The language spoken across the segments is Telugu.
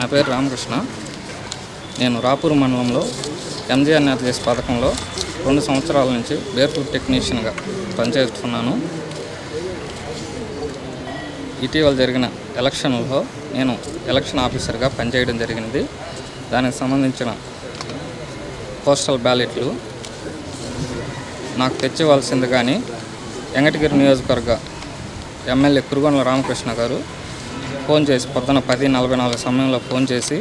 నా పేరు రామకృష్ణ. నేను రాపూర్ మండలంలో ఎంజీఎన్ఆర్జీఎస్ పథకంలో 2 సంవత్సరాల నుంచి బేర్ఫుట్ టెక్నీషియన్గా పనిచేస్తున్నాను. ఇటీవల జరిగిన ఎలక్షన్లో నేను ఎలక్షన్ ఆఫీసర్గా పనిచేయడం జరిగింది. దానికి సంబంధించిన పోస్టల్ బ్యాలెట్లు నాకు తెచ్చివ్వాల్సింది కానీ వెంకటగిరి నియోజకవర్గ ఎమ్మెల్యే కురుగొండల రామకృష్ణ గారు ఫోన్ చేసి పొద్దున 10:44 సమయంలో ఫోన్ చేసి,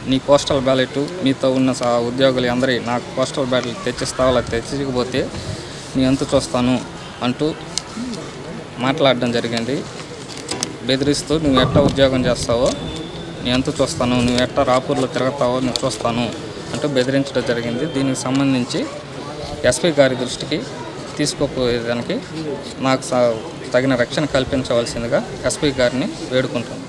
నీ పోస్టల్ బ్యాలెట్ మీతో ఉన్న ఉద్యోగులు అందరి నాకు పోస్టల్ బ్యాలెట్ తెచ్చిస్తావా, అలా తెచ్చకపోతే నీ ఎంత చూస్తాను అంటూ మాట్లాడడం జరిగింది. బెదిరిస్తూ నువ్వు ఎట్టా ఉద్యోగం చేస్తావో నీ ఎంత చూస్తాను, నువ్వు ఎట్టా రాపూర్లో తిరుగుతావో నేను చూస్తాను అంటూ బెదిరించడం జరిగింది. దీనికి సంబంధించి ఎస్పీ గారి దృష్టికి తీసుకుపోయేదానికి నాకు తగిన రక్షణ కల్పించవలసిందిగా ఎస్పీ గారిని వేడుకుంటున్నాను.